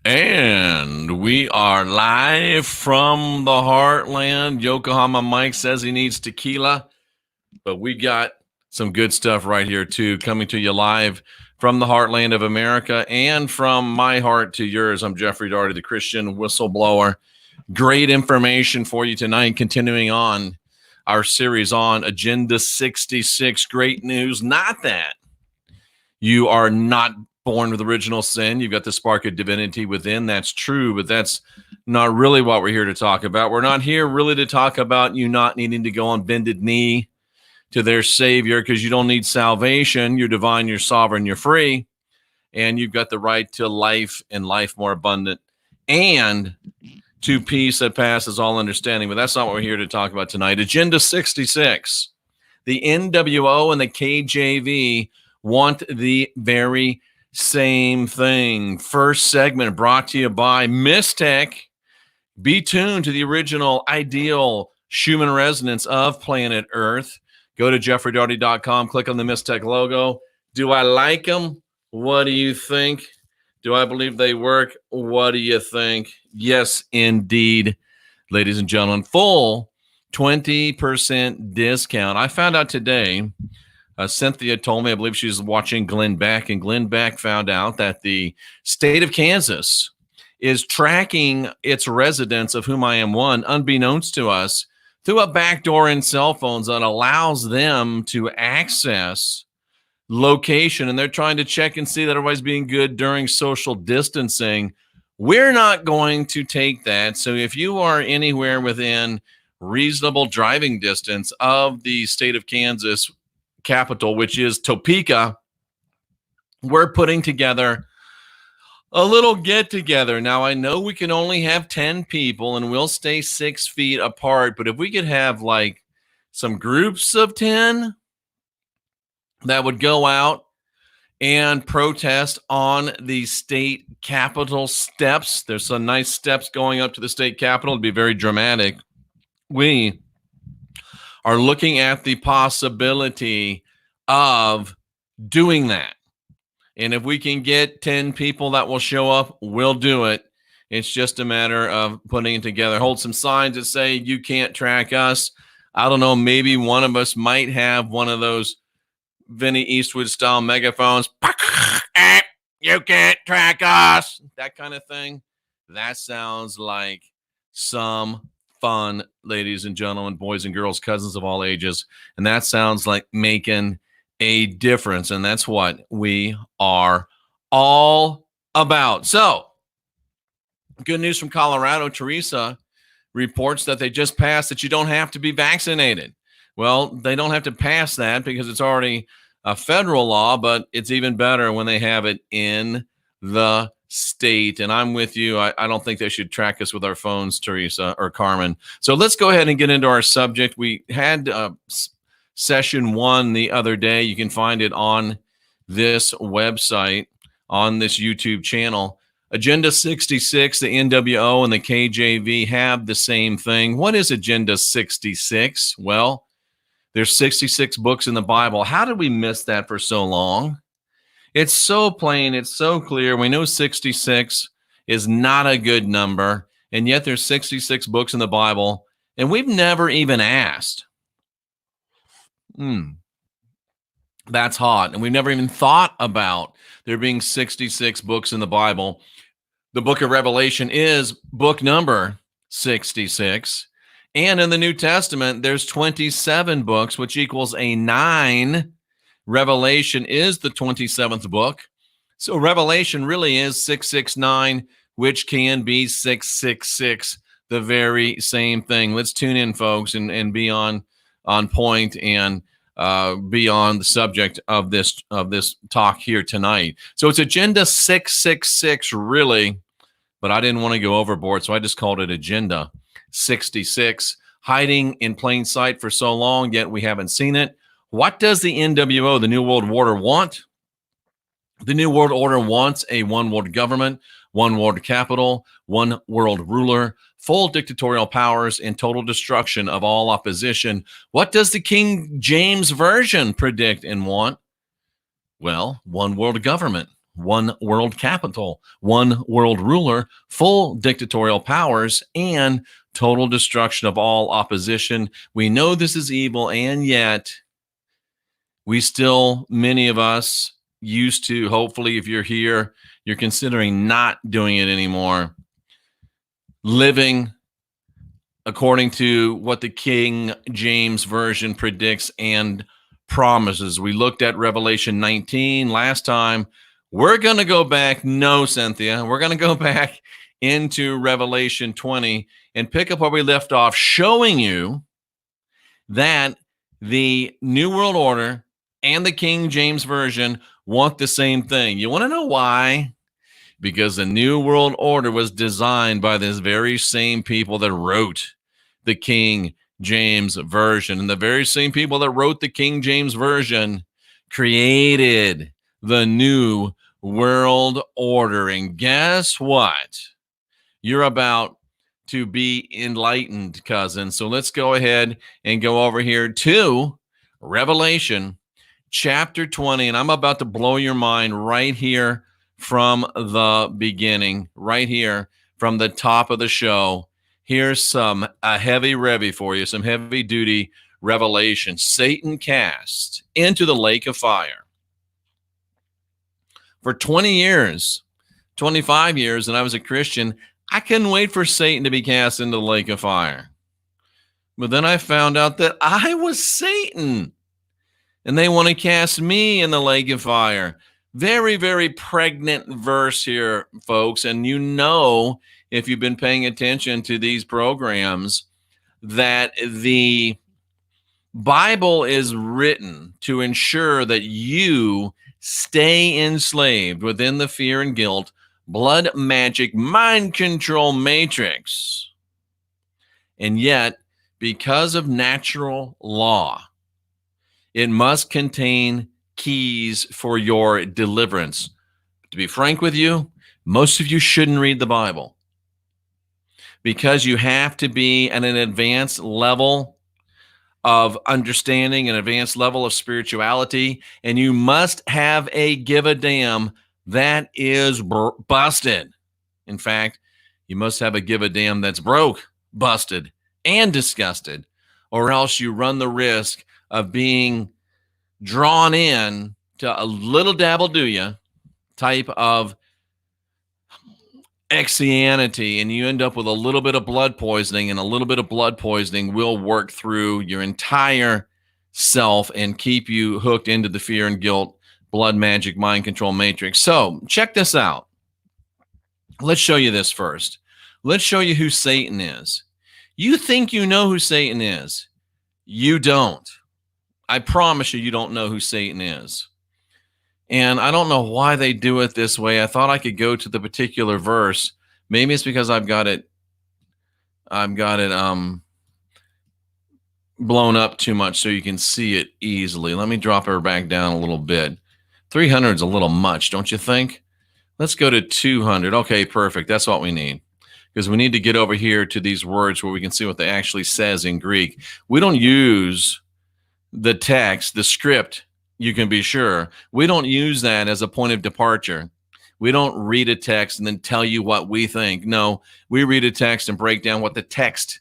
And we are live from the heartland. Yokohama Mike says he needs tequila, but we got some good stuff right here too, coming to you live from the heartland of America and from my heart to yours. I'm Jeffey Daugherty, the Christian Whistleblower. Great information for you tonight, continuing on our series on Agenda 66. Great news, not that you are not born with original sin. You've got the spark of divinity within. That's true, but that's not really what we're here to talk about. We're not here really to talk about you not needing to go on bended knee to their Savior because you don't need salvation. You're divine, you're sovereign, you're free, and you've got the right to life and life more abundant and to peace that passes all understanding. But that's not what we're here to talk about tonight. Agenda 66. The NWO and the KJV want the very same thing. First segment brought to you by Mystech. Be tuned to the original ideal Schumann resonance of planet Earth. Go to jeffreydaugherty.com, click on the Mystech logo. Do I like them? What do you think? Do I believe they work? What do you think? Yes, indeed, ladies and gentlemen. Full 20% discount. I found out today, Cynthia told me, I believe she's watching Glenn Beck, and Glenn Beck found out that the state of Kansas is tracking its residents, of whom I am one, unbeknownst to us, through a backdoor in cell phones that allows them to access location, and they're trying to check and see that everybody's being good during social distancing. We're not going to take that. So if you are anywhere within reasonable driving distance of the state of Kansas capital, which is Topeka, we're putting together a little get together. Now, I know we can only have 10 people and we'll stay 6 feet apart, but if we could have like some groups of 10 that would go out and protest on the state capitol steps. There's some nice steps going up to the state capitol. It'd be very dramatic. We are looking at the possibility of doing that. And if we can get 10 people that will show up, we'll do it. It's just a matter of putting it together. Hold some signs that say, you can't track us. I don't know, maybe one of us might have one of those Vinny Eastwood style megaphones. You can't track us. That kind of thing. That sounds like some fun, ladies and gentlemen, boys and girls, cousins of all ages. And that sounds like making a difference. And that's what we are all about. So, good news from Colorado. Teresa reports that they just passed that you don't have to be vaccinated. Well, they don't have to pass that because it's already a federal law, but it's even better when they have it in the state. And I'm with you. I don't think they should track us with our phones, Teresa or Carmen. So let's go ahead and get into our subject. We had session 1 the other day. You can find it on this website, on this YouTube channel. Agenda 66, the NWO and the KJV have the same thing. What is Agenda 66? Well, there's 66 books in the Bible. How did we miss that for so long? It's so plain. It's so clear. We know 66 is not a good number, and yet there's 66 books in the Bible, and we've never even asked. That's hot. And we've never even thought about there being 66 books in the Bible. The book of Revelation is book number 66. And in the New Testament, there's 27 books, which equals a 9. Revelation is the 27th book. So Revelation really is 669, which can be 666, the very same thing. Let's tune in, folks, and be on point and be on the subject of this talk here tonight. So it's Agenda 666, really, but I didn't want to go overboard, so I just called it Agenda 66, hiding in plain sight for so long, yet we haven't seen it. What does the NWO, the New World Order, want? The New World Order wants a one world government, one world capital, one world ruler, full dictatorial powers, and total destruction of all opposition. What does the King James Version predict and want? Well, one world government, one world capital, one world ruler, full dictatorial powers, and total destruction of all opposition. We know this is evil, and yet we still, many of us, used to, hopefully, if you're here, you're considering not doing it anymore, living according to what the King James Version predicts and promises. We looked at Revelation 19 last time. We're going to go back. No, Cynthia. We're going to go back into Revelation 20 and pick up where we left off, showing you that the New World Order and the King James Version want the same thing. You want to know why? Because the New World Order was designed by this very same people that wrote the King James Version. And the very same people that wrote the King James Version created the New World Order. And guess what? You're about to be enlightened, cousin. So let's go ahead and go over here to Revelation chapter 20. And I'm about to blow your mind right here from the beginning, right here from the top of the show. Here's a heavy revy for you, some heavy duty revelation. Satan cast into the lake of fire. For 20 years, 25 years, and I was a Christian, I couldn't wait for Satan to be cast into the lake of fire. But then I found out that I was Satan, and they want to cast me in the lake of fire. Very, very pregnant verse here, folks. And you know, if you've been paying attention to these programs, that the Bible is written to ensure that you stay enslaved within the fear and guilt, blood magic, mind control matrix. And yet, because of natural law, it must contain keys for your deliverance. To be frank with you, most of you shouldn't read the Bible because you have to be at an advanced level of understanding, an advanced level of spirituality, and you must have a give a damn that is busted. In fact, you must have a give a damn that's broke, busted, and disgusted, or else you run the risk of being drawn in to a little dabble do ya type of Christianity, and you end up with a little bit of blood poisoning, and a little bit of blood poisoning will work through your entire self and keep you hooked into the fear and guilt, blood magic, mind control matrix. So check this out. Let's show you this first. Let's show you who Satan is. You think you know who Satan is. You don't. I promise you, you don't know who Satan is. And I don't know why they do it this way. I thought I could go to the particular verse. Maybe it's because I've got it blown up too much so you can see it easily. Let me drop her back down a little bit. 300 is a little much, don't you think? Let's go to 200. Okay, perfect. That's what we need. Because we need to get over here to these words where we can see what they actually says in Greek. We don't use the text, the script, you can be sure. We don't use that as a point of departure. We don't read a text and then tell you what we think. No, we read a text and break down what the text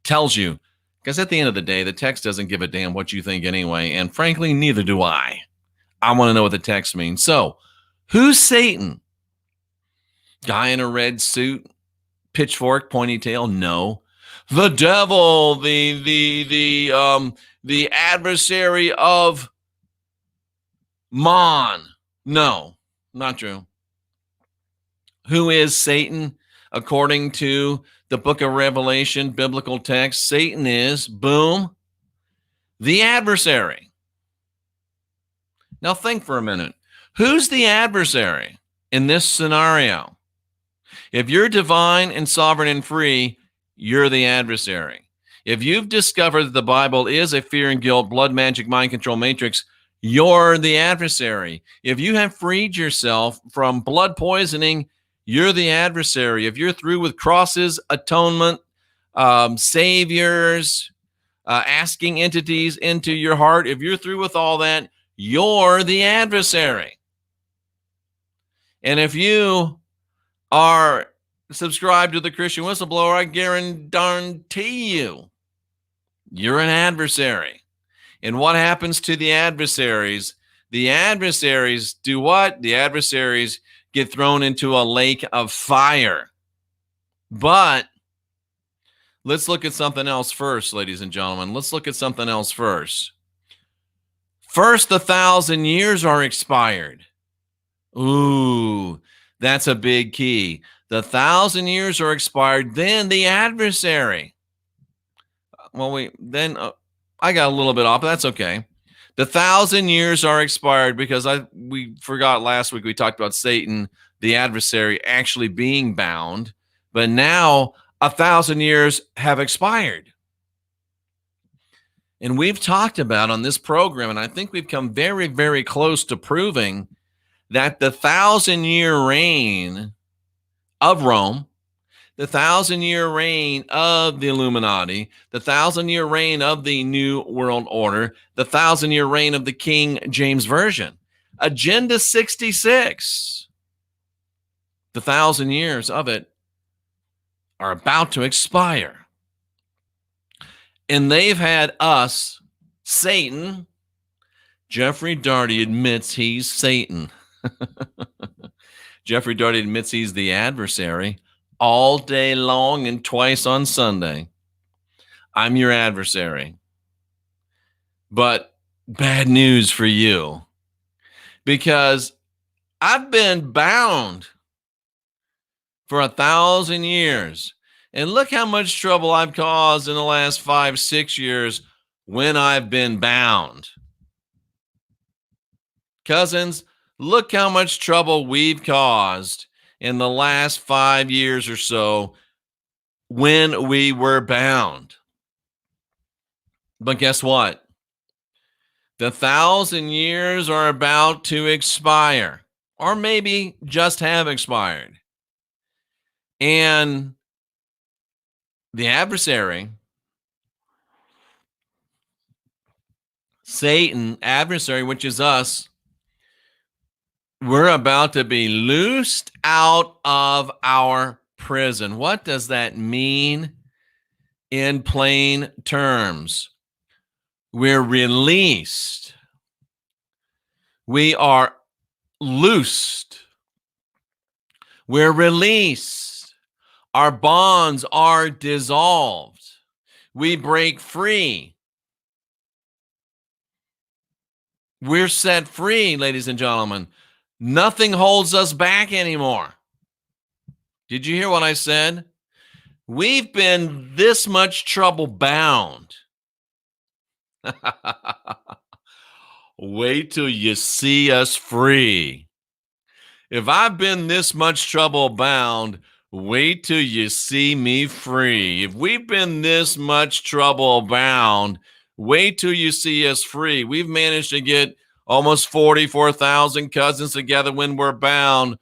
tells you. Because at the end of the day, the text doesn't give a damn what you think anyway. And frankly, neither do I. I want to know what the text means. So, who's Satan? Guy in a red suit, pitchfork, pointy tail? No. The devil, the adversary of Mon. No, not true. Who is Satan? According to the book of Revelation, biblical text, Satan is, boom, the adversary. Now think for a minute. Who's the adversary in this scenario? If you're divine and sovereign and free, you're the adversary. If you've discovered that the Bible is a fear and guilt, blood magic, mind control matrix, you're the adversary. If you have freed yourself from blood poisoning, you're the adversary. If you're through with crosses, atonement, saviors, asking entities into your heart, if you're through with all that, you're the adversary. And if you are subscribed to the Christian Whistleblower, I guarantee you're an adversary. And what happens to the adversaries? The adversaries do what? The adversaries get thrown into a lake of fire. But let's look at something else first, ladies and gentlemen. Let's look at something else first. First, the 1,000 years are expired. Ooh, that's a big key. The 1,000 years are expired. Then the adversary. Well, I got a little bit off, but that's okay. The 1,000 years are expired because we forgot last week we talked about Satan, the adversary, actually being bound. But now 1,000 years have expired. And we've talked about on this program, and I think we've come very, very close to proving that the 1,000-year reign of Rome, the 1,000-year reign of the Illuminati, the 1,000-year reign of the New World Order, the 1,000-year reign of the King James Version, Agenda 66, the 1,000 years of it are about to expire. And they've had us, Satan. Jeffey Daugherty admits he's Satan. Jeffey Daugherty admits he's the adversary all day long and twice on Sunday. I'm your adversary. But bad news for you, because I've been bound for 1,000 years. And look how much trouble I've caused in the last 5-6 years when I've been bound. Cousins, look how much trouble we've caused in the last 5 years or so when we were bound. But guess what? The 1,000 years are about to expire, or maybe just have expired. And the adversary, Satan, adversary, which is us, we're about to be loosed out of our prison. What does that mean in plain terms? We're released. We are loosed. We're released. Our bonds are dissolved. We break free. We're set free, ladies and gentlemen. Nothing holds us back anymore. Did you hear what I said? We've been this much trouble bound. Wait till you see us free. If I've been this much trouble bound, wait till you see me free. If we've been this much trouble bound, wait till you see us free. We've managed to get almost 44,000 cousins together when we're bound.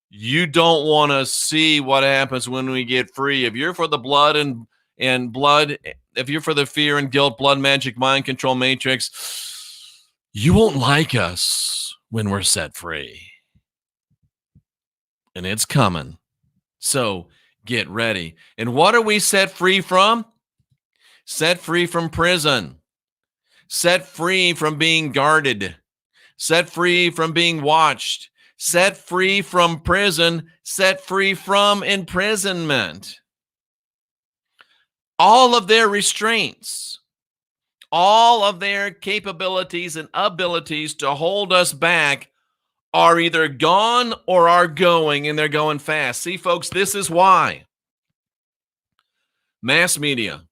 You don't want to see what happens when we get free. If you're for the blood and blood, if you're for the fear and guilt, blood magic, mind control matrix, you won't like us when we're set free. And it's coming. So get ready. And what are we set free from? Set free from prison. Set free from being guarded. Set free from being watched. Set free from prison. Set free from imprisonment. All of their restraints, all of their capabilities and abilities to hold us back are either gone or are going, and they're going fast. See, folks, this is why mass media,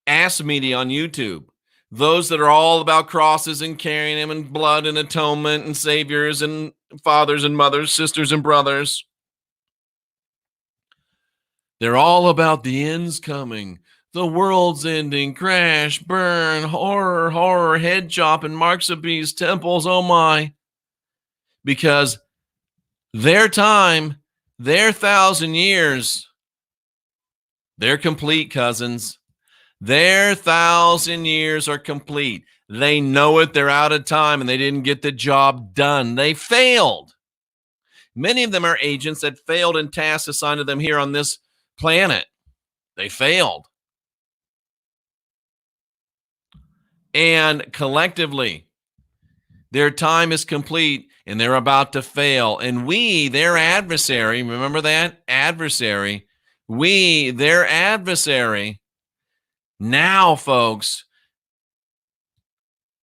ass media on YouTube, those that are all about crosses and carrying them and blood and atonement and saviors and fathers and mothers, sisters and brothers, they're all about the end's coming, the world's ending, crash, burn, horror, head chopping, marks of beasts, temples, oh my. Because their time, their 1,000 years, they're complete, cousins. Their 1,000 years are complete. They know it. They're out of time, and they didn't get the job done. They failed. Many of them are agents that failed in tasks assigned to them here on this planet. They failed. And collectively, their time is complete and they're about to fail. And we, their adversary, remember that? Adversary. We, their adversary. Now, folks,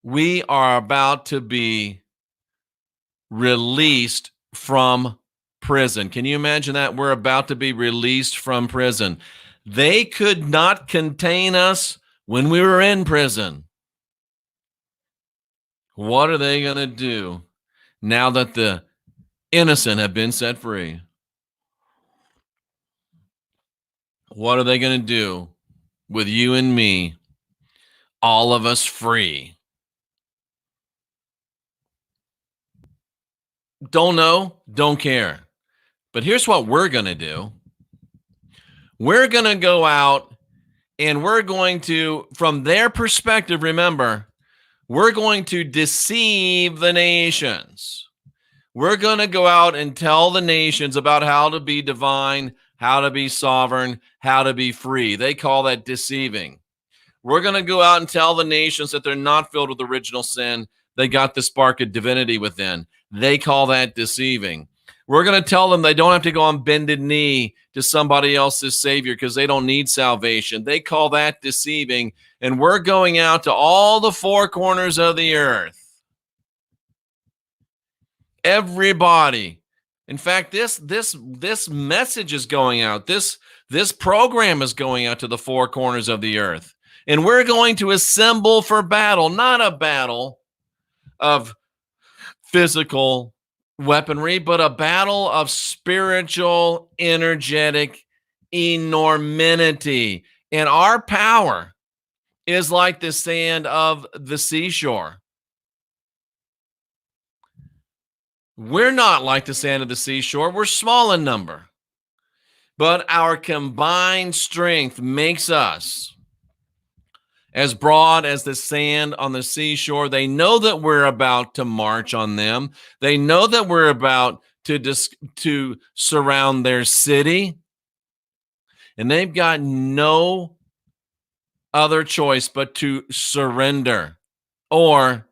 we are about to be released from prison. Can you imagine that? We're about to be released from prison. They could not contain us when we were in prison. What are they going to do now that the innocent have been set free? What are they going to do with you and me, all of us free? Don't know, don't care. But here's what we're going to do. We're going to go out and we're going to, from their perspective, remember, we're going to deceive the nations. We're going to go out and tell the nations about how to be divine, how to be sovereign, how to be free. They call that deceiving. We're going to go out and tell the nations that they're not filled with original sin. They got the spark of divinity within. They call that deceiving. We're going to tell them they don't have to go on bended knee to somebody else's savior because they don't need salvation. They call that deceiving. And we're going out to all the four corners of the earth. Everybody. In fact, this message is going out. This program is going out to the four corners of the earth. And we're going to assemble for battle, not a battle of physical weaponry, but a battle of spiritual, energetic enormity. And our power is like the sand of the seashore. We're not like the sand of the seashore. We're small in number. But our combined strength makes us as broad as the sand on the seashore. They know that we're about to march on them. They know that we're about to surround their city. And they've got no other choice but to surrender or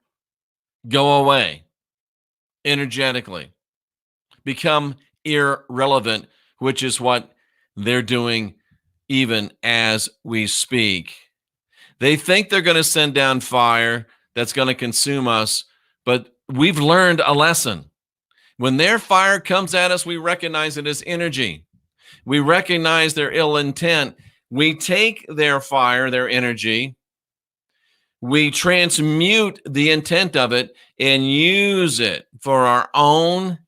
go away energetically, become irrelevant, which is what they're doing even as we speak. They think they're going to send down fire that's going to consume us, but we've learned a lesson. When their fire comes at us, we recognize it as energy. We recognize their ill intent. We take their fire, their energy, we transmute the intent of it and use it for our own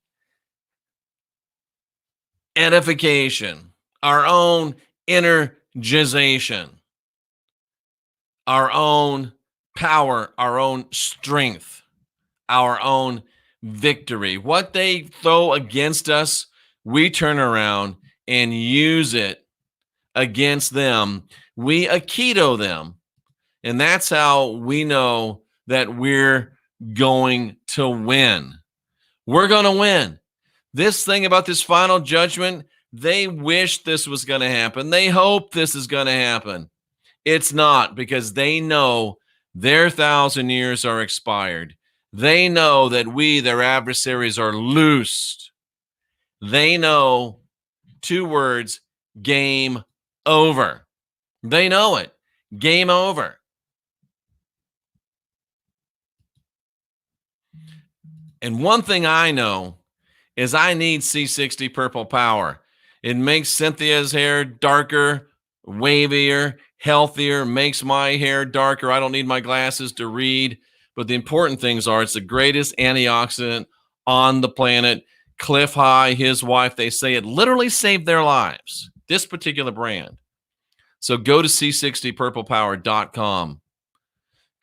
edification, our own energization, our own power, our own strength, our own victory. What they throw against us, we turn around and use it against them. We Aikido them. And that's how we know that we're going to win. We're going to win. This thing about this final judgment, they wish this was going to happen. They hope this is going to happen. It's not, because they know their 1,000 years are expired. They know that we, their adversaries, are loosed. They know 2 words, game over. They know it. Game over. And one thing I know is I need C60 Purple Power. It makes Cynthia's hair darker, wavier, healthier, makes my hair darker. I don't need my glasses to read. But the important things are it's the greatest antioxidant on the planet. Cliff High, his wife, they say it literally saved their lives, this particular brand. So go to C60purplepower.com.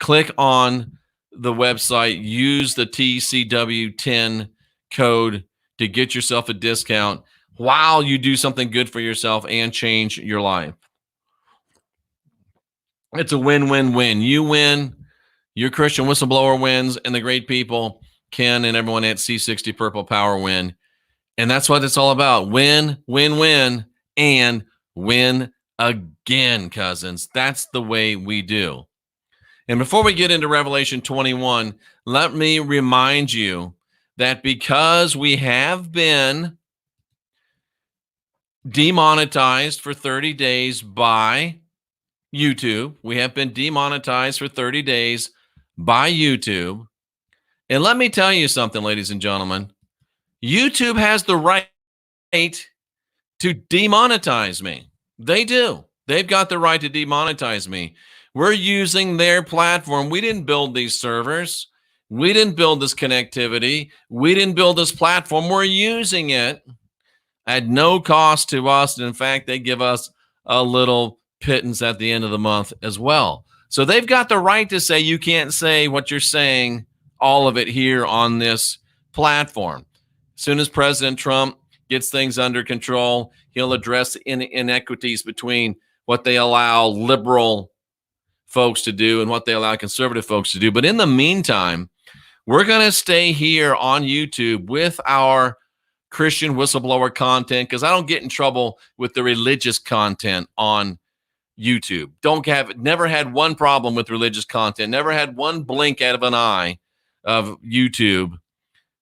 Click on the website, use the TCW10 code to get yourself a discount while you do something good for yourself and change your life. It's a win-win-win. You win, your Christian Whistleblower wins, and the great people, Ken and everyone at C60 Purple Power, win. And that's what it's all about. Win, win, win, and win again, cousins. That's the way we do. And before we get into Revelation 21, let me remind you that because we have been demonetized for 30 days by YouTube, we have been demonetized for 30 days by YouTube. And let me tell you something, ladies and gentlemen. YouTube has the right to demonetize me. They do. They've got the right to demonetize me. We're using their platform. We didn't build these servers. We didn't build this connectivity. We didn't build this platform. We're using it at no cost to us. And in fact, they give us a little pittance at the end of the month as well. So they've got the right to say you can't say what you're saying, all of it here on this platform. As soon as President Trump gets things under control, he'll address inequities between what they allow liberal folks to do and what they allow conservative folks to do. But in the meantime, we're going to stay here on YouTube with our Christian whistleblower content, because I don't get in trouble with the religious content on YouTube. Never had one problem with religious content, never had one blink out of an eye of YouTube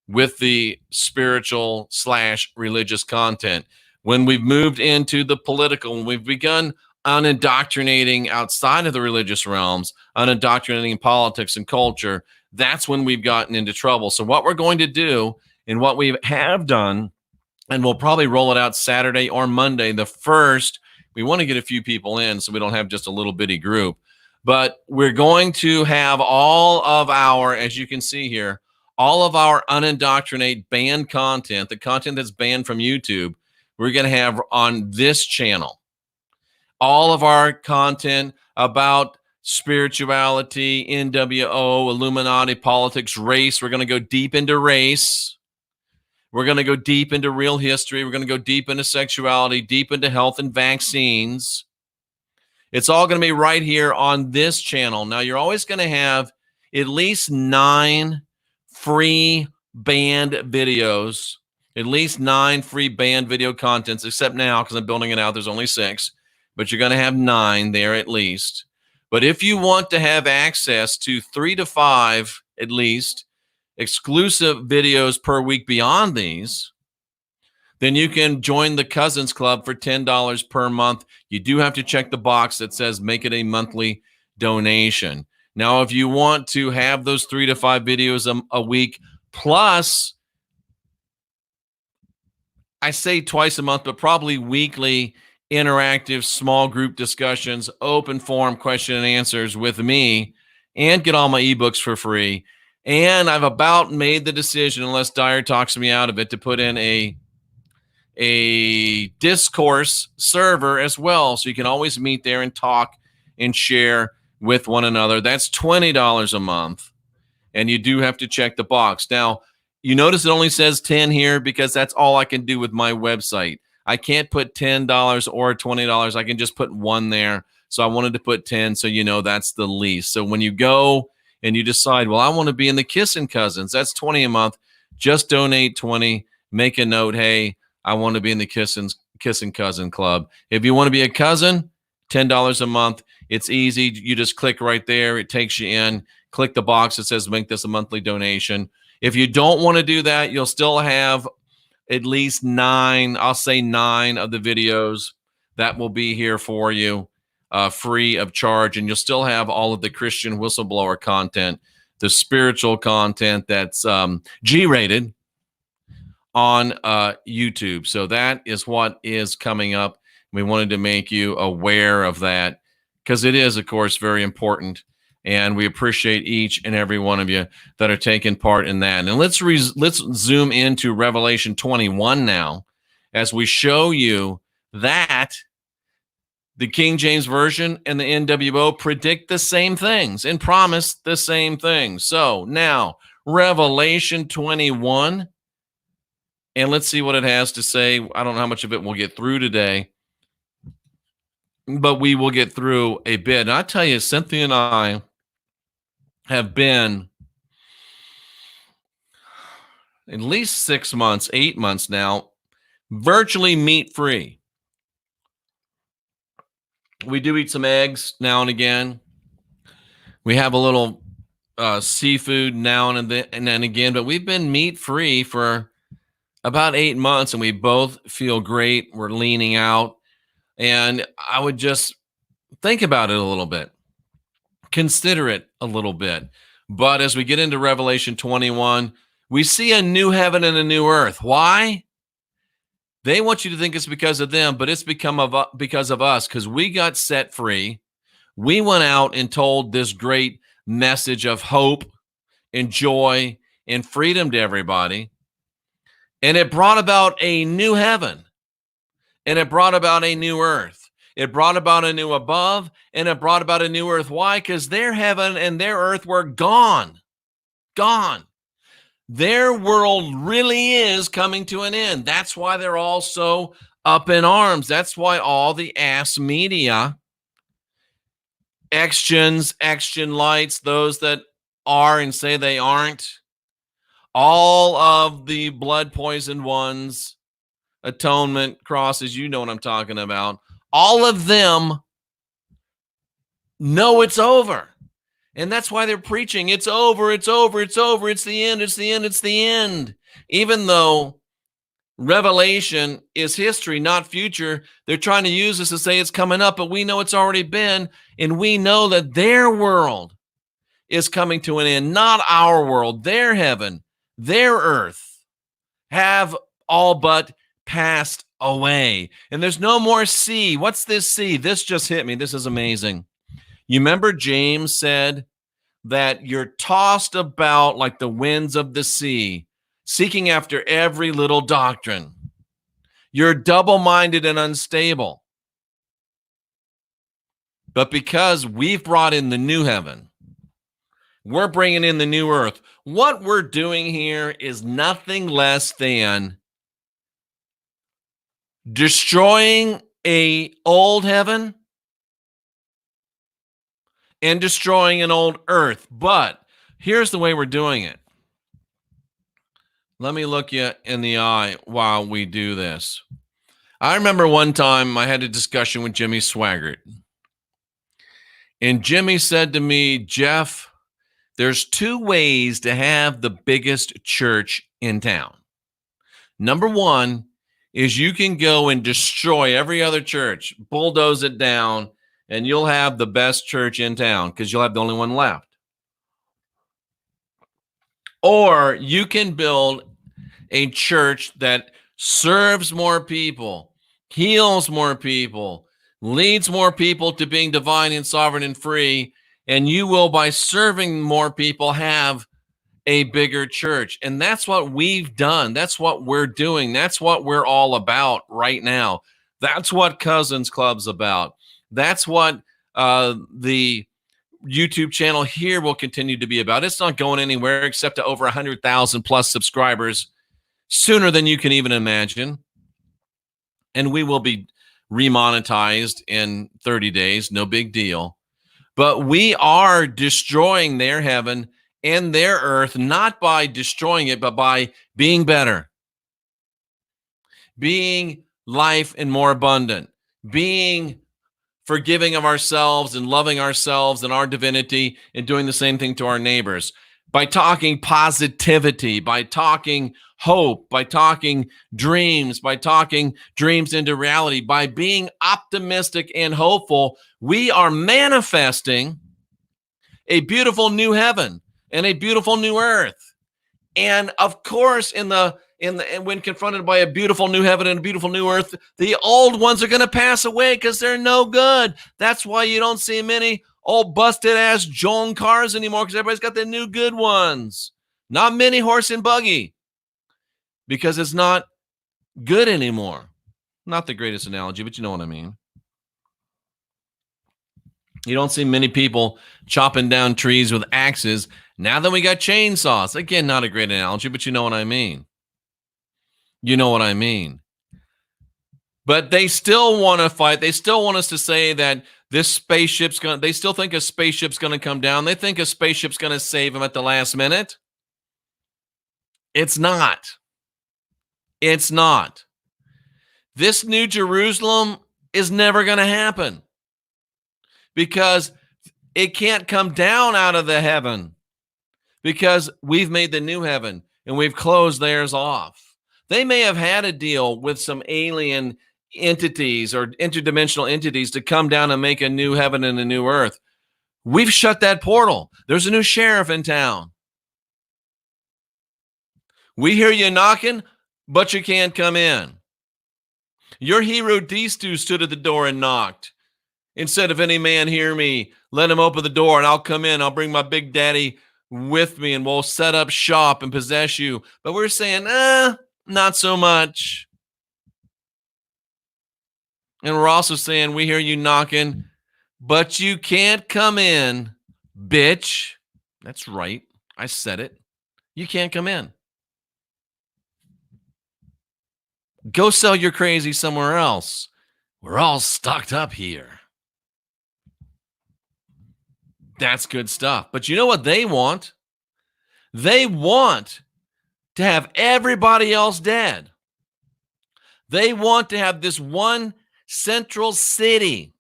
with the spiritual / religious content. When we've moved into the political, when we've begun unindoctrinating outside of the religious realms, unindoctrinating politics and culture, that's when we've gotten into trouble. So what we're going to do, and what we have done, and we'll probably roll it out Saturday or Monday, the first, we want to get a few people in so we don't have just a little bitty group, but we're going to have all of our, as you can see here, all of our unindoctrinate banned content, the content that's banned from YouTube, we're going to have on this channel. All of our content about spirituality, NWO, Illuminati, politics, race. We're going to go deep into race. We're going to go deep into real history. We're going to go deep into sexuality, deep into health and vaccines. It's all going to be right here on this channel. Now, you're always going to have at least 9 free banned videos, at least 9 free banned video contents, except now because I'm building it out, there's only 6, but you're going to have 9 there at least. But if you want to have access to 3 to 5 at least exclusive videos per week beyond these, then you can join the Cousins Club for $10 per month. You do have to check the box that says make it a monthly donation. Now, if you want to have those 3 to 5 videos a week, plus, I say twice a month, but probably weekly interactive small group discussions, open forum question and answers with me, and get all my ebooks for free. And I've about made the decision, unless Dyer talks me out of it, to put in a discourse server as well, so you can always meet there and talk and share with one another. That's $20 a month, and you do have to check the box. Now, you notice it only says 10 here because that's all I can do with my website. I can't put $10 or $20. I can just put 1 there. So I wanted to put 10, so you know that's the least. So when you go and you decide, well, I want to be in the Kissing Cousins, that's $20 a month. Just donate 20. Make a note, hey, I want to be in the Kissing Cousin Club. If you want to be a cousin, $10 a month. It's easy. You just click right there. It takes you in. Click the box that says make this a monthly donation. If you don't want to do that, you'll still have at least 9, I'll say 9 of the videos that will be here for you free of charge. And you'll still have all of the Christian whistleblower content, the spiritual content that's G-rated on YouTube. So that is what is coming up. We wanted to make you aware of that because it is, of course, very important. And we appreciate each and every one of you that are taking part in that. And let's zoom into Revelation 21 now as we show you that the King James Version and the NWO predict the same things and promise the same things. So now, Revelation 21, and let's see what it has to say. I don't know how much of it we'll get through today, but we will get through a bit. And I tell you, Cynthia and I have been at least 6 months, 8 months now, virtually meat-free. We do eat some eggs now and again. We have a little seafood now and then again, but we've been meat-free for about 8 months, and we both feel great. We're leaning out, and I would just think about it a little bit. Consider it a little bit. But as we get into Revelation 21, we see a new heaven and a new earth. Why? They want you to think it's because of them, but it's because of us, because we got set free. We went out and told this great message of hope and joy and freedom to everybody. And it brought about a new heaven, and it brought about a new earth. It brought about a new above, and it brought about a new earth. Why? Because their heaven and their earth were gone. Gone. Their world really is coming to an end. That's why they're all so up in arms. That's why all the ass media, X-Gens, X-Gen lights, those that are and say they aren't, all of the blood poisoned ones, atonement crosses, you know what I'm talking about. All of them know it's over. And that's why they're preaching, it's over, it's over, it's over, it's the end, it's the end, it's the end. Even though Revelation is history, not future, they're trying to use this to say it's coming up, but we know it's already been, and we know that their world is coming to an end, not our world. Their heaven, their earth have all but passed away. And there's no more sea. What's this sea? This just hit me. This is amazing. You remember James said that you're tossed about like the winds of the sea, seeking after every little doctrine. You're double-minded and unstable. But because we've brought in the new heaven, we're bringing in the new earth. What we're doing here is nothing less than destroying an old heaven and destroying an old earth. But here's the way we're doing it. Let me look you in the eye while we do this. I remember one time I had a discussion with Jimmy Swaggart. And Jimmy said to me, Jeff, there's two ways to have the biggest church in town. Number one is you can go and destroy every other church, bulldoze it down, and you'll have the best church in town because you'll have the only one left. Or you can build a church that serves more people, heals more people, leads more people to being divine and sovereign and free, and you will, by serving more people, have a bigger church. And that's what we've done. That's what we're doing. That's what we're all about right now. That's what Cousins Club's about. That's what the YouTube channel here will continue to be about. It's not going anywhere except to over 100,000 plus subscribers sooner than you can even imagine. And we will be remonetized in 30 days. No big deal. But we are destroying their heaven and their earth, not by destroying it, but by being better, being life and more abundant, being forgiving of ourselves and loving ourselves and our divinity, and doing the same thing to our neighbors. By talking positivity, by talking hope, by talking dreams, by talking dreams into reality, by being optimistic and hopeful, we are manifesting a beautiful new heaven and a beautiful new earth. And of course, when confronted by a beautiful new heaven and a beautiful new earth, the old ones are going to pass away because they're no good. That's why you don't see many old busted ass Joan cars anymore, because everybody's got the new good ones. Not many horse and buggy, because it's not good anymore. Not the greatest analogy, but you know what I mean. You don't see many people chopping down trees with axes. Now that we got chainsaws. Again, not a great analogy, but you know what I mean. You know what I mean. But they still want to fight. They still want us to say that this spaceship's going to, they still think a spaceship's going to come down. They think a spaceship's going to save them at the last minute. It's not. It's not. This New Jerusalem is never going to happen because it can't come down out of the heaven because we've made the new heaven and we've closed theirs off. They may have had a deal with some alien entities or interdimensional entities to come down and make a new heaven and a new earth. We've shut that portal. There's a new sheriff in town. We hear you knocking, but you can't come in. Your hero Distu stood at the door and knocked. Instead of any man hear me, let him open the door and I'll come in. I'll bring my big daddy with me and we'll set up shop and possess you. But we're saying, not so much. And we're also saying, we hear you knocking, but you can't come in, bitch. That's right. I said it. You can't come in. Go sell your crazy somewhere else. We're all stocked up here. That's good stuff. But you know what they want? They want to have everybody else dead. They want to have this one central city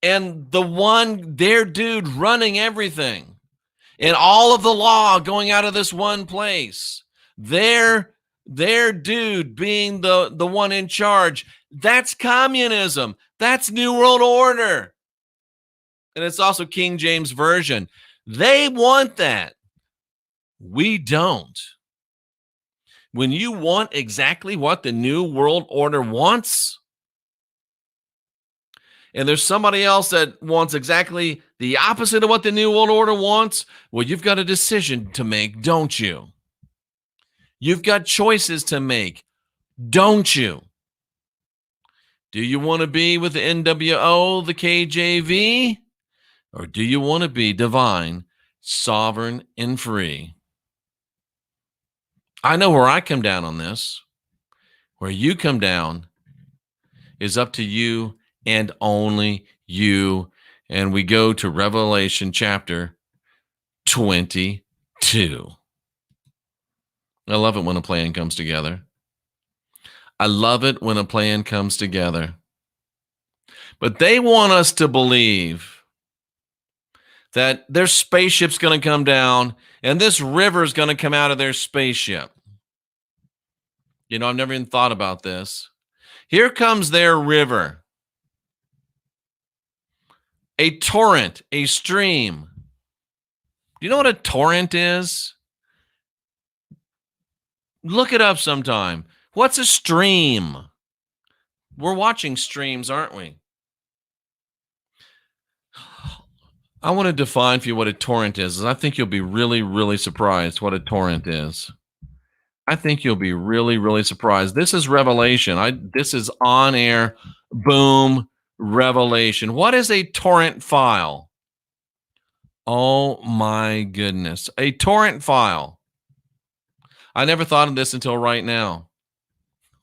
and their dude running everything and all of the law going out of this one place. Their dude being the one in charge. That's communism. That's New World Order. And it's also King James Version. They want that. We don't. When you want exactly what the New World Order wants, and there's somebody else that wants exactly the opposite of what the New World Order wants, well, you've got a decision to make, don't you? You've got choices to make, don't you? Do you want to be with the NWO, the KJV? Or do you want to be divine, sovereign, and free? I know where I come down on this. Where you come down is up to you and only you. And we go to Revelation chapter 22. I love it when a plan comes together. I love it when a plan comes together. But they want us to believe that their spaceship's going to come down and this river is going to come out of their spaceship. You know, I've never even thought about this. Here comes their river. A torrent, a stream. Do you know what a torrent is? Look it up sometime. What's a stream? We're watching streams, aren't we? I want to define for you what a torrent is. I think you'll be really, really surprised what a torrent is. I think you'll be really, really surprised. This is Revelation. This is on air. Boom. Revelation. What is a torrent file? Oh my goodness. A torrent file. I never thought of this until right now.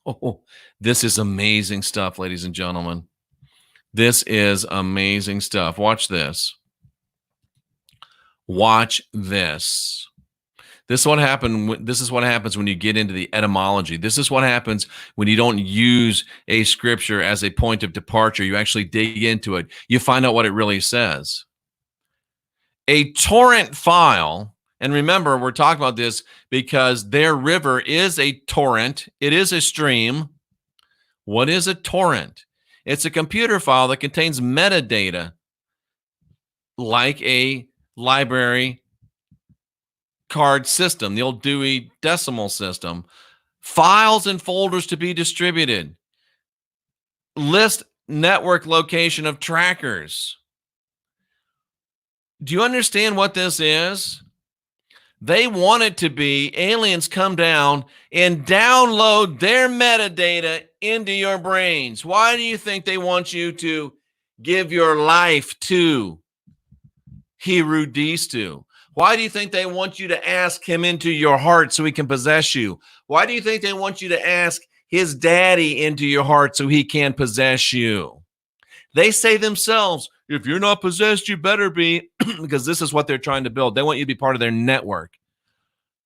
Oh, this is amazing stuff, ladies and gentlemen. This is amazing stuff. Watch this. Watch this. This is what happens when you get into the etymology. This is what happens when you don't use a scripture as a point of departure. You actually dig into it. You find out what it really says. A torrent file, and remember, we're talking about this because their river is a torrent. It is a stream. What is a torrent? It's a computer file that contains metadata like a library card system, the old Dewey Decimal System. Files and folders to be distributed. List network location of trackers. Do you understand what this is? They want it to be aliens come down and download their metadata into your brains. Why do you think they want you to give your life to Hirudistu? Why do you think they want you to ask him into your heart so he can possess you? Why do you think they want you to ask his daddy into your heart so he can possess you? They say themselves, if you're not possessed, you better be, because this is what they're trying to build. They want you to be part of their network.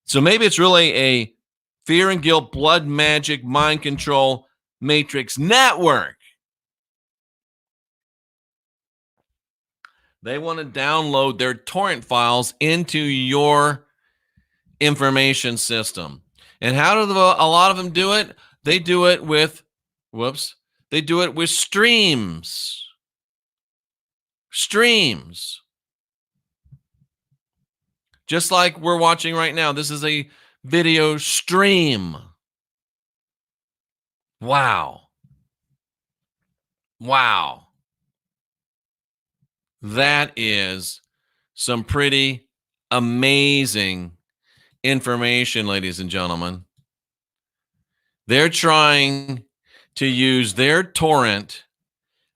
So maybe it's really a fear and guilt, blood magic, mind control, matrix network. They want to download their torrent files into your information system. And how do a lot of them do it? They do it with, they do it with streams. Streams. Just like we're watching right now. This is a video stream. Wow. Wow. That is some pretty amazing information, ladies and gentlemen. They're trying to use their torrent,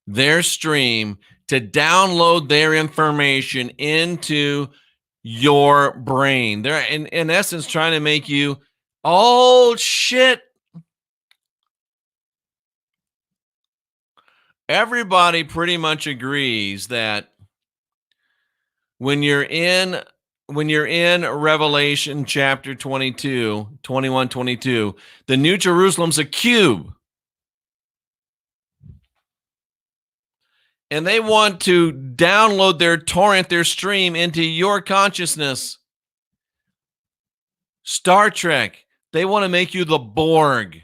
their stream, to download their information into your brain. They're in essence trying to make you, oh shit. Everybody pretty much agrees that when you're in Revelation chapter 22, 21, 22, the New Jerusalem's a cube. And they want to download their torrent, their stream into your consciousness. Star Trek, they want to make you the Borg.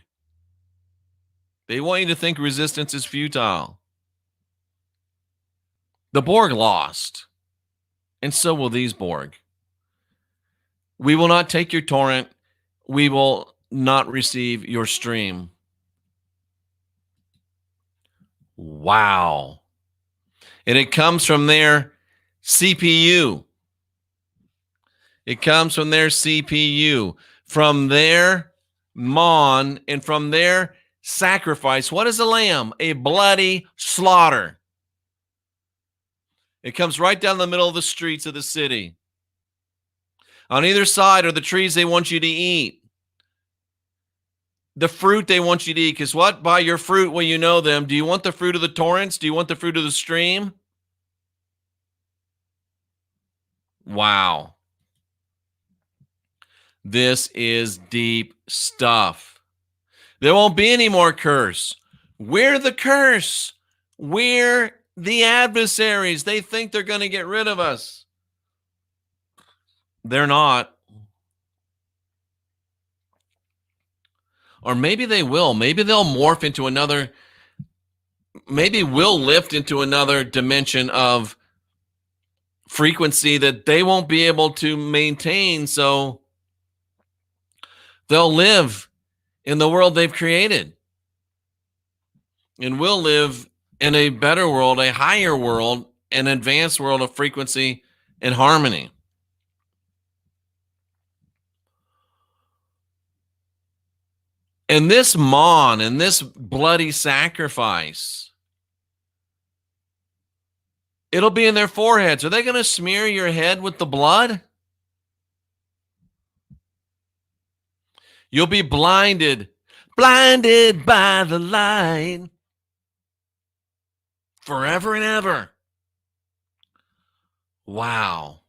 They want you to think resistance is futile. The Borg lost. And so will these Borg. We will not take your torrent. We will not receive your stream. Wow. And it comes from their CPU. It comes from their CPU, from their mon, and from their sacrifice. What is a lamb? A bloody slaughter. It comes right down the middle of the streets of the city. On either side are the trees they want you to eat. The fruit they want you to eat. Because what? By your fruit will you know them. Do you want the fruit of the torrents? Do you want the fruit of the stream? Wow. This is deep stuff. There won't be any more curse. We're the curse. We're the adversaries. They think they're going to get rid of us. They're not. Or maybe they will. Maybe they'll morph into another. Maybe we'll lift into another dimension of frequency that they won't be able to maintain. So they'll live in the world they've created. And we'll live in a better world, a higher world, an advanced world of frequency and harmony. And this mon and this bloody sacrifice, it'll be in their foreheads. Are they going to smear your head with the blood? You'll be blinded by the light. Forever and ever. Wow.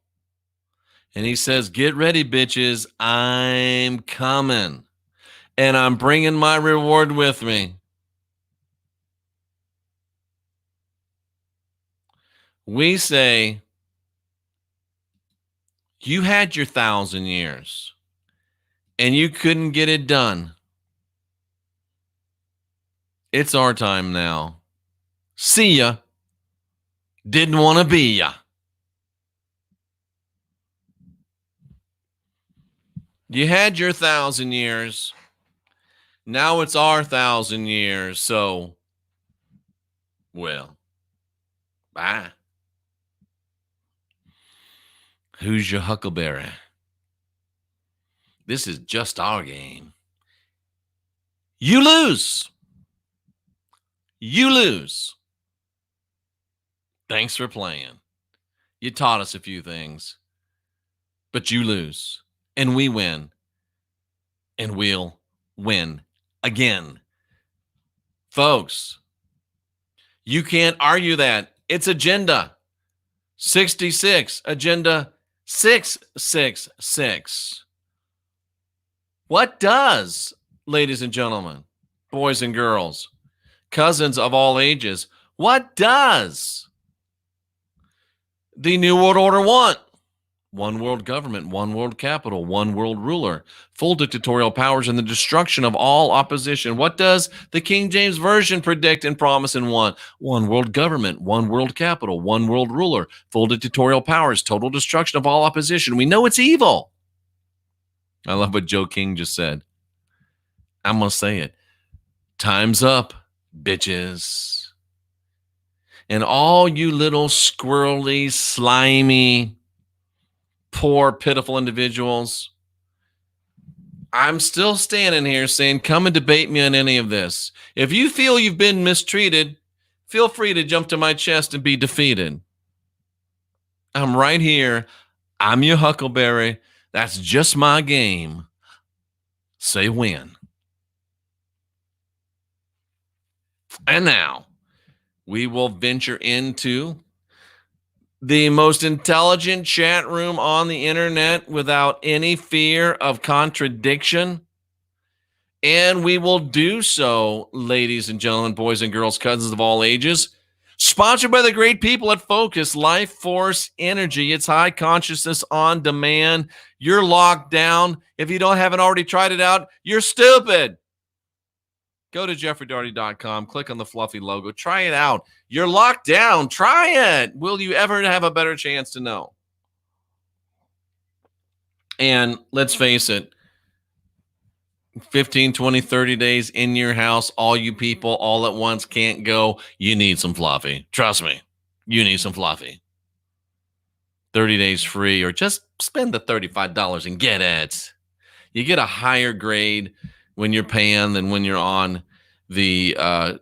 And he says, get ready, bitches. I'm coming. And I'm bringing my reward with me. We say, you had your 1,000 years and you couldn't get it done. It's our time now. See ya. Didn't want to be ya. You had your 1,000 years. Now it's our 1,000 years. So, well, bye. Who's your huckleberry? This is just our game. You lose. You lose. Thanks for playing. You taught us a few things, but you lose and we win and we'll win again. Folks, you can't argue that. It's Agenda 66, Agenda 666. What does, ladies and gentlemen, boys and girls, cousins of all ages, what does the New World Order want? One world government, one world capital, one world ruler, full dictatorial powers, and the destruction of all opposition. What does the King James Version predict and promise and want? One world government, one world capital, one world ruler, full dictatorial powers, total destruction of all opposition. We know it's evil. I love what Joe King just said. I'm going to say it. Time's up, bitches. And all you little squirrely, slimy, poor, pitiful individuals, I'm still standing here saying, come and debate me on any of this. If you feel you've been mistreated, feel free to jump to my chest and be defeated. I'm right here. I'm your Huckleberry. That's just my game. Say when. And now we will venture into the most intelligent chat room on the internet without any fear of contradiction. And we will do so, ladies and gentlemen, boys and girls, cousins of all ages, sponsored by the great people at Focus Life Force Energy. It's high consciousness on demand. You're locked down. If you haven't already tried it out, you're stupid. Go to JeffreyDaugherty.com, click on the fluffy logo, try it out. You're locked down. Try it. Will you ever have a better chance to know? And let's face it, 15, 20, 30 days in your house, all you people all at once can't go. You need some fluffy. Trust me, you need some fluffy. 30 days free, or just spend the $35 and get it. You get a higher grade when you're paying than when you're on the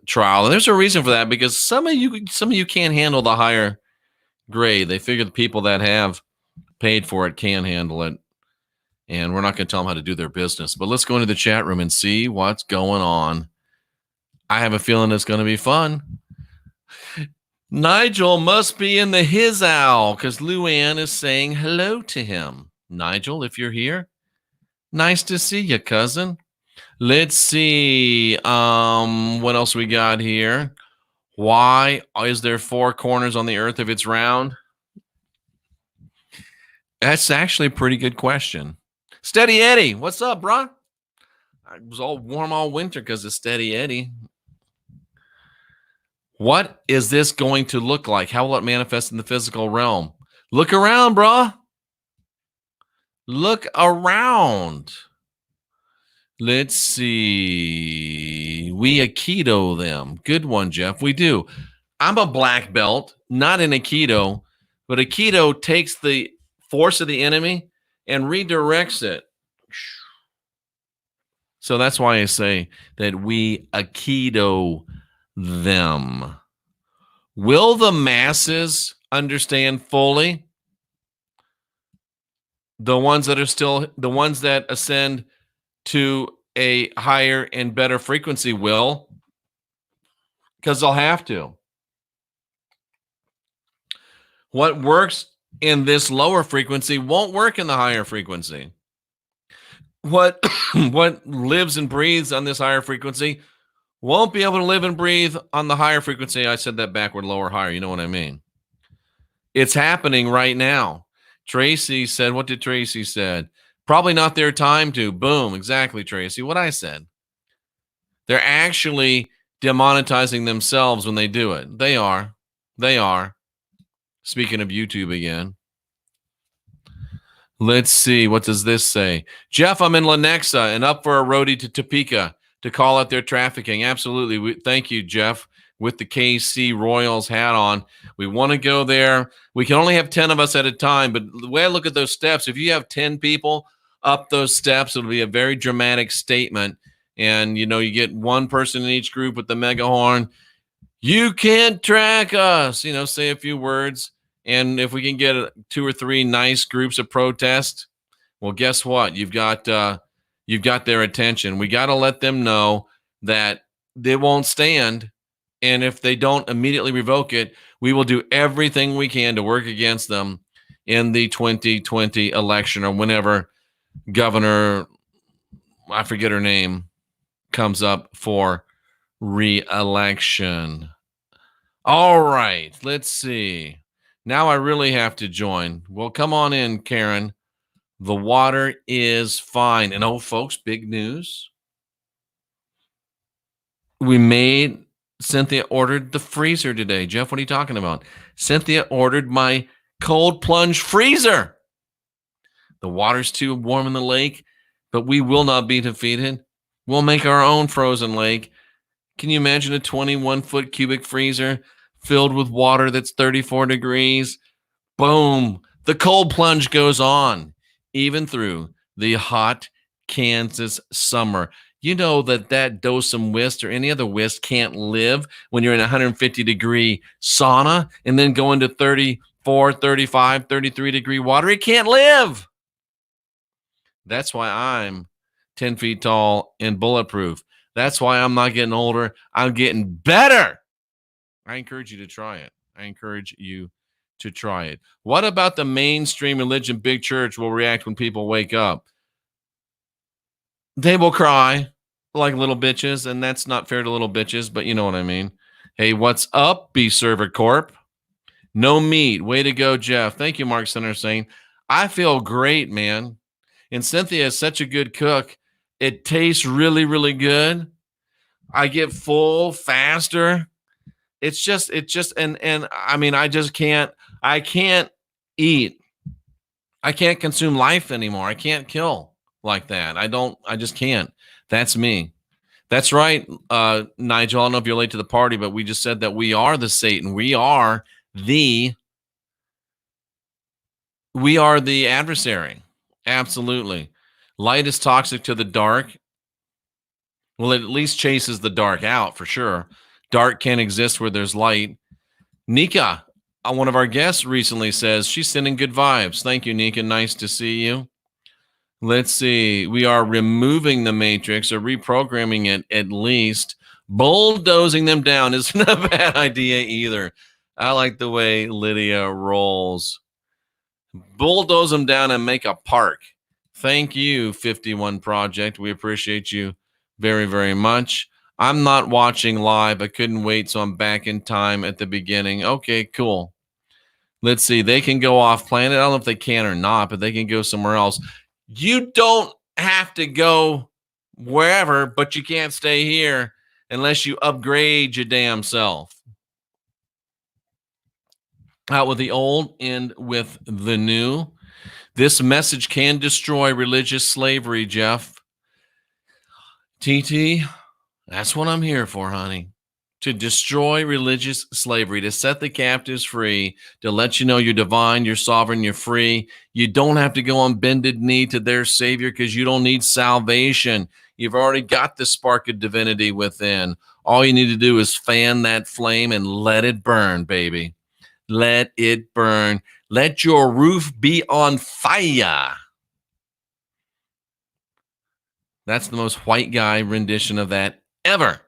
trial. And there's a reason for that, because some of you can't handle the higher grade. They figure the people that have paid for it can handle it. And we're not going to tell them how to do their business. But let's go into the chat room and see what's going on. I have a feeling it's going to be fun. Nigel must be in the his owl because Luann is saying hello to him. Nigel, if you're here, nice to see you, cousin. Let's see. What else we got here? Why is there four corners on the earth if it's round? That's actually a pretty good question. Steady Eddie, what's up, bro? I was all warm all winter because of Steady Eddie. What is this going to look like? How will it manifest in the physical realm? Look around, bro. Look around. Let's see. We Aikido them. Good one, Jeff. We do. I'm a black belt, not in Aikido, but Aikido takes the force of the enemy and redirects it. So that's why I say that we Aikido them. Will the masses understand fully? The ones that ascend to a higher and better frequency will, because they'll have to. What works in this lower frequency won't work in the higher frequency. What lives and breathes on this higher frequency won't be able to live and breathe on the higher frequency. I said that backward, lower, higher. You know what I mean? It's happening right now. Tracy said, what did Tracy said? Probably not their time to. Boom. Exactly, Tracy. What I said. They're actually demonetizing themselves when they do it. They are. They are. Speaking of YouTube again. Let's see. What does this say? Jeff, I'm in Lenexa and up for a roadie to Topeka to call out their trafficking. Absolutely. Thank you, Jeff, with the KC Royals hat on. We want to go there. We can only have 10 of us at a time, but the way I look at those steps, if you have 10 people up those steps, it'll be a very dramatic statement. And, you get one person in each group with the megahorn. You can't track us, say a few words. And if we can get 2 or 3 nice groups of protest, well, guess what? You've got their attention. We got to let them know that they won't stand. And if they don't immediately revoke it, we will do everything we can to work against them in the 2020 election or whenever Governor I forget her name, comes up for re-election. All right, let's see. Now I really have to join. Well, come on in, Karen. The water is fine. And oh, folks, big news. Cynthia ordered the freezer today. Jeff, what are you talking about? Cynthia ordered my cold plunge freezer. The water's too warm in the lake, but we will not be defeated. We'll make our own frozen lake. Can you imagine a 21-foot cubic freezer filled with water that's 34 degrees? Boom. The cold plunge goes on, even through the hot Kansas summer. You know that dosum whist or any other whist can't live when you're in 150-degree sauna and then go into 34, 35, 33-degree water. It can't live. That's why I'm 10 feet tall and bulletproof. That's why I'm not getting older. I'm getting better. I encourage you to try it. What about the mainstream religion, big church will react when people wake up? They will cry like little bitches, and that's not fair to little bitches, but you know what I mean. Hey, what's up, B-Server Corp? No meat. Way to go, Jeff. Thank you, Mark Center saying. I feel great, man. And Cynthia is such a good cook. It tastes really, really good. I get full faster. And I mean, I can't eat. I can't consume life anymore. I can't kill like that. I just can't. That's me. That's right, Nigel. I don't know if you're late to the party, but we just said that we are the Satan. We are the adversary. Absolutely. Light is toxic to the dark. Well, it at least chases the dark out for sure. Dark can't exist where there's light. Nika, one of our guests recently says she's sending good vibes. Thank you, Nika. Nice to see you. Let's see. We are removing the matrix or reprogramming it at least. Bulldozing them down isn't a bad idea either. I like the way Lydia rolls. Bulldoze them down and make a park. Thank you, 51 Project. We appreciate you very, very much. I'm not watching live. I couldn't wait, so I'm back in time at the beginning. Okay, cool. Let's see. They can go off planet. I don't know if they can or not, but they can go somewhere else. You don't have to go wherever, but you can't stay here unless you upgrade your damn self. Out with the old, in with the new. This message can destroy religious slavery, Jeff. TT, that's what I'm here for, honey. To destroy religious slavery, to set the captives free, to let you know you're divine, you're sovereign, you're free. You don't have to go on bended knee to their Savior because you don't need salvation. You've already got the spark of divinity within. All you need to do is fan that flame and let it burn, baby. Let it burn. Let your roof be on fire. That's the most white guy rendition of that ever.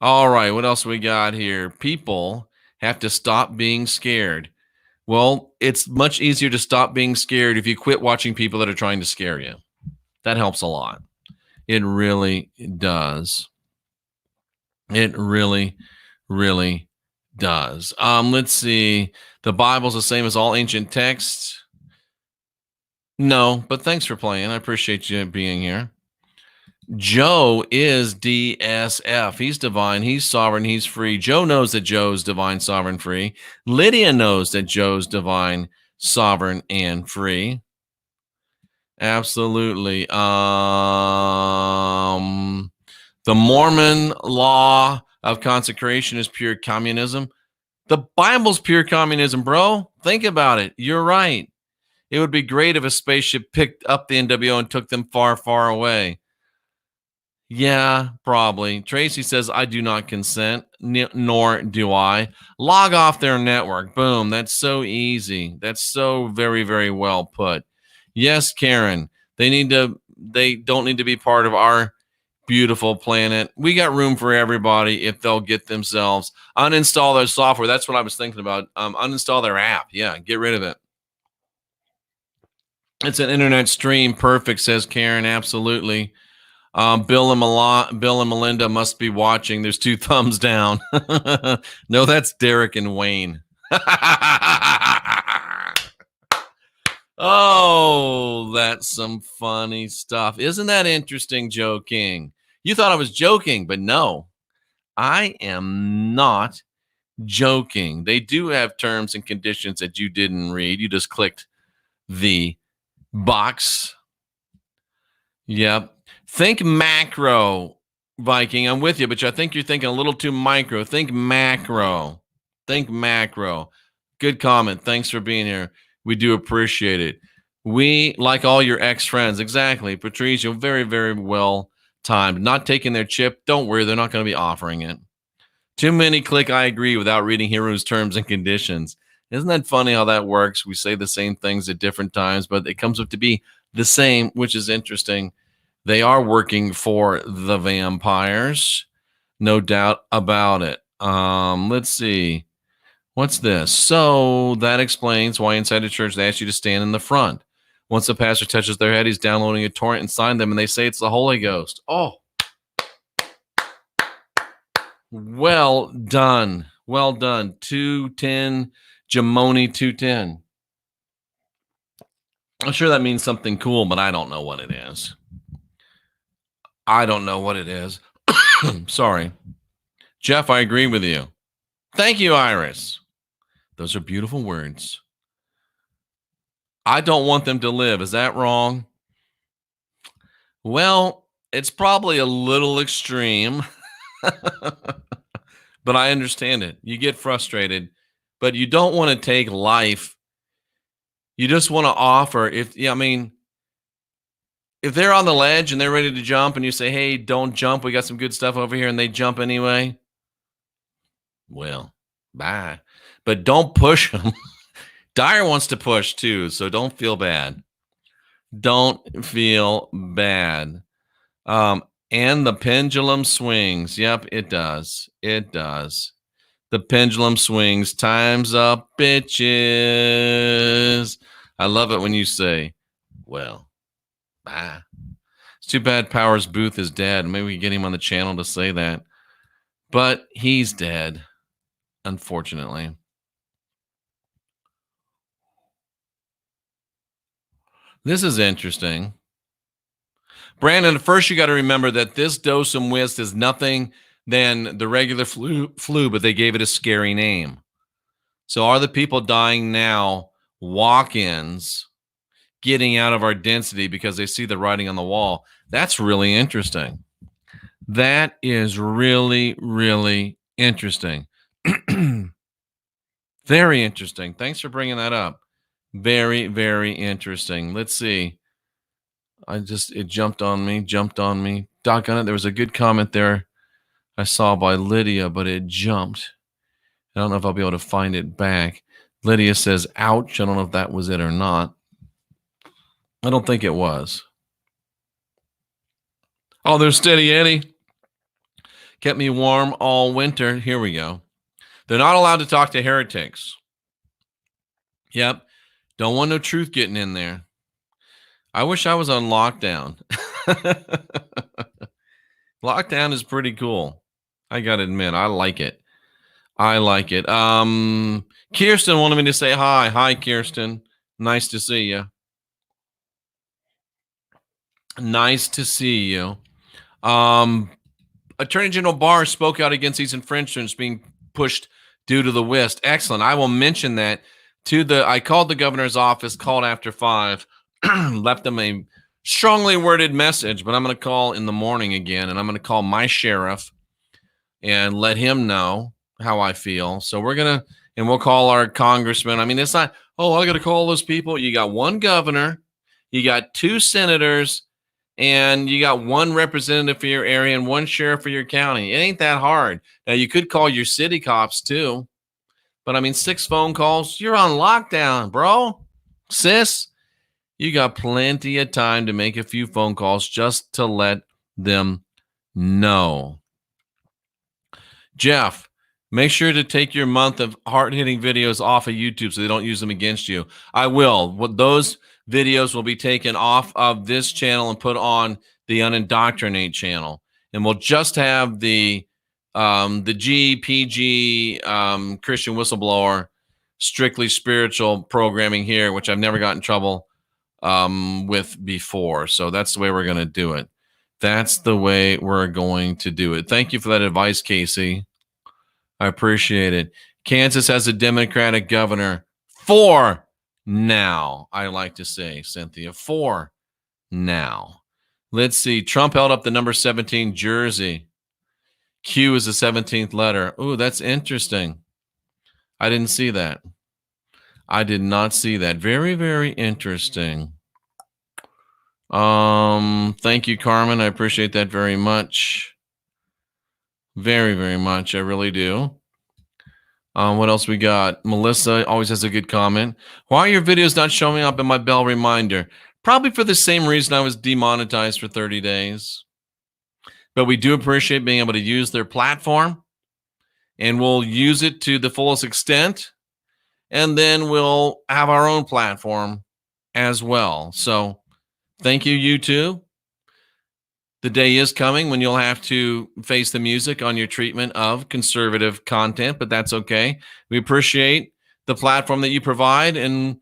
All right, what else we got here? People have to stop being scared. Well, it's much easier to stop being scared if you quit watching people that are trying to scare you. That helps a lot. It really does. It really, really does. Let's see. The Bible's the same as all ancient texts. No, but thanks for playing. I appreciate you being here. Joe is DSF. He's divine. He's sovereign. He's free. Joe knows that Joe's divine, sovereign, free. Lydia knows that Joe's divine, sovereign, and free. Absolutely. The Mormon law of consecration is pure communism. The Bible's pure communism, bro. Think about it. You're right. It would be great if a spaceship picked up the NWO and took them far, far away. Yeah, probably. Tracy says, I do not consent, nor do I. Log off their network. Boom. That's so easy. That's so very, very well put. Yes, Karen, they don't need to be part of our beautiful planet. We got room for everybody if they'll get themselves, uninstall their software. That's what I was thinking about. Uninstall their app. Yeah, get rid of it. It's an internet stream. Perfect, says Karen. Absolutely. Bill and Melinda must be watching. There's 2 thumbs down. No, that's Derek and Wayne. Oh, that's some funny stuff. Isn't that interesting, Joe King? You thought I was joking, but no, I am not joking. They do have terms and conditions that you didn't read. You just clicked the box. Yep. Think macro, Viking. I'm with you, but I think you're thinking a little too micro. Think macro. Think macro. Good comment. Thanks for being here. We do appreciate it. We, like all your ex-friends, exactly. Patricia, very, very well timed. Not taking their chip. Don't worry, they're not going to be offering it. Too many click I agree without reading Heroes' terms and conditions. Isn't that funny how that works? We say the same things at different times, but it comes up to be the same, which is interesting. They are working for the vampires. No doubt about it. Let's see. What's this? So that explains why inside the church they ask you to stand in the front. Once the pastor touches their head, he's downloading a torrent and sign them, and they say it's the Holy Ghost. Oh, well done. Well done. 210, Jamoni 210. I'm sure that means something cool, but I don't know what it is. I don't know what it is. Sorry. Jeff, I agree with you. Thank you, Iris. Those are beautiful words. I don't want them to live. Is that wrong? Well, it's probably a little extreme, but I understand it. You get frustrated, but you don't want to take life. You just want to offer. If they're on the ledge and they're ready to jump and you say, hey, don't jump, we got some good stuff over here, and they jump anyway, well, bye. But don't push them. Dyer wants to push too, so don't feel bad. Don't feel bad. And the pendulum swings. Yep, it does. It does. The pendulum swings. Time's up, bitches. I love it when you say, well, bye. It's too bad Powers Booth is dead. Maybe we can get him on the channel to say that. But he's dead, unfortunately. This is interesting. Brandon, at first you got to remember that this dosum whist is nothing than the regular flu, but they gave it a scary name. So are the people dying now walk-ins getting out of our density because they see the writing on the wall? That's really interesting. That is really, really interesting. Very interesting. Thanks for bringing that up. Very, very interesting. Let's see. It jumped on me. Doggone it. There was a good comment there I saw by Lydia, but it jumped. I don't know if I'll be able to find it back. Lydia says, ouch. I don't know if that was it or not. I don't think it was. Oh, there's Steady Eddie. Kept me warm all winter. Here we go. They're not allowed to talk to heretics. Yep. Don't want no truth getting in there. I wish I was on lockdown. Lockdown is pretty cool. I got to admit, I like it. Kirsten wanted me to say hi. Hi, Kirsten. Nice to see you. Nice to see you. Attorney General Barr spoke out against these infringements being pushed due to the whist. Excellent. I will mention that I called the governor's office, called after 5, left them a strongly worded message, but I'm going to call in the morning again, and I'm going to call my sheriff and let him know how I feel. So we'll call our congressman. I mean, it's not, I got to call those people. You got one governor, you got 2 senators, and you got 1 representative for your area and 1 sheriff for your county. It ain't that hard. Now, you could call your city cops too. But I mean, 6 phone calls, you're on lockdown, bro. Sis, you got plenty of time to make a few phone calls just to let them know. Jeff, Make sure to take your month of hard-hitting videos off of YouTube so they don't use them against you. I will. Those videos will be taken off of this channel and put on the Unindoctrinate channel. And we'll just have the GPG Christian Whistleblower, strictly spiritual programming here, which I've never gotten in trouble with before. So that's the way we're going to do it. That's the way we're going to do it. Thank you for that advice, Casey. I appreciate it. Kansas has a Democratic governor for now, I like to say, Cynthia, for now. Let's see. Trump held up the number 17 jersey. Q is the 17th letter. Ooh, that's interesting. I didn't see that. I did not see that. Very, very interesting. Thank you, Carmen. I appreciate that very much. Very, very much. I really do. What else we got? Melissa always has a good comment. Why are your videos not showing up in my bell reminder? Probably for the same reason I was demonetized for 30 days. But we do appreciate being able to use their platform, and we'll use it to the fullest extent. And then we'll have our own platform as well. So thank you, YouTube. The day is coming when you'll have to face the music on your treatment of conservative content, but that's okay. We appreciate the platform that you provide. And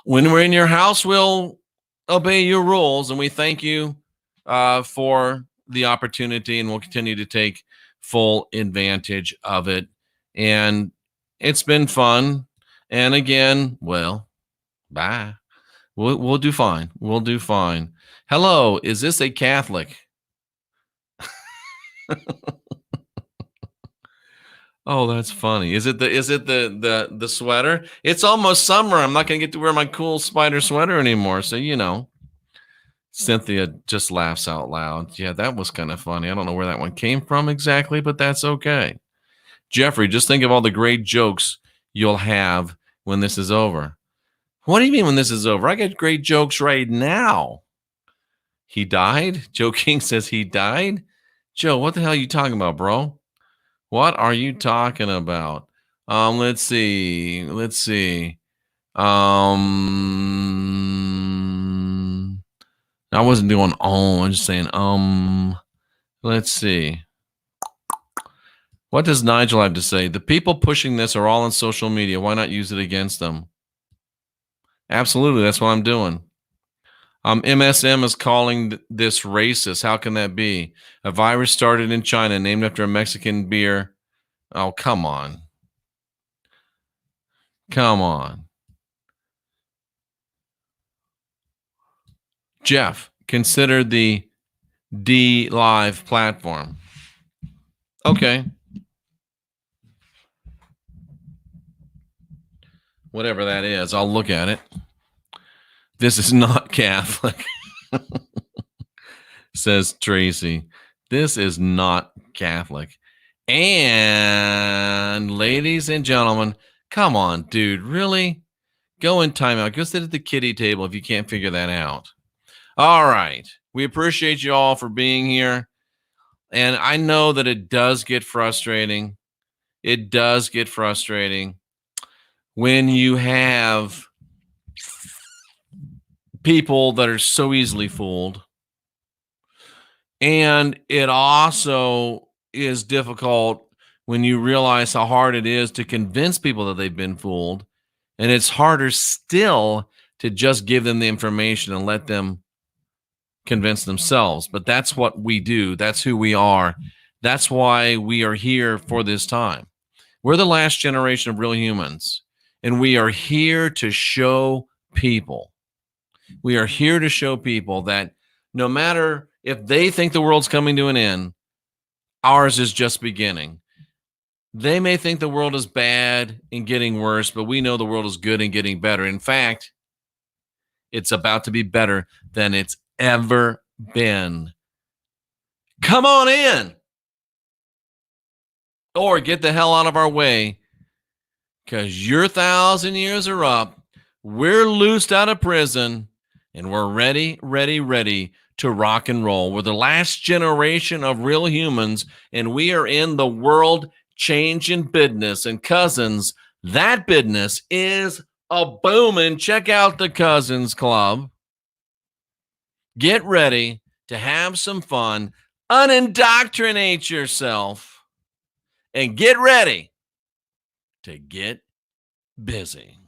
when we're in your house, we'll obey your rules. And we thank you for the opportunity, and we'll continue to take full advantage of it. And it's been fun. And again, well, bye. We'll do fine. We'll do fine. Hello, is this a Catholic? Oh, that's funny. Is it the sweater? It's almost summer. I'm not gonna get to wear my cool spider sweater anymore. So Cynthia just laughs out loud. Yeah, that was kind of funny. I don't know where that one came from exactly, but that's okay. Jeffrey, just think of all the great jokes you'll have when this is over. What do you mean when this is over? I got great jokes right now. He died? Joe King says he died? Joe, what the hell are you talking about, bro? What are you talking about? Let's see. I wasn't doing I'm just saying let's see. What does Nigel have to say? The people pushing this are all on social media. Why not use it against them? Absolutely, that's what I'm doing. MSM is calling this racist. How can that be? A virus started in China, named after a Mexican beer. Oh, come on. Come on. Jeff, consider the D-Live platform. Okay. Whatever that is, I'll look at it. This is not Catholic, says Tracy. This is not Catholic. And ladies and gentlemen, come on, dude, really? Go in timeout. Go sit at the kiddie table if you can't figure that out. All right. We appreciate you all for being here. And I know that it does get frustrating. It does get frustrating when you have people that are so easily fooled. And it also is difficult when you realize how hard it is to convince people that they've been fooled. And it's harder still to just give them the information and let them convince themselves. But that's what we do. That's who we are. That's why we are here for this time. We're the last generation of real humans. And we are here to show people. We are here to show people that no matter if they think the world's coming to an end, ours is just beginning. They may think the world is bad and getting worse, but we know the world is good and getting better. In fact, it's about to be better than it's ever been. Come on in. Or get the hell out of our way, because your 1,000 years are up. We're loosed out of prison, and we're ready to rock and roll. We're the last generation of real humans, and we are in the world change in business. And cousins, that business is a booming. Check out the Cousins Club. Get ready to have some fun, unindoctrinate yourself, and get ready to get busy.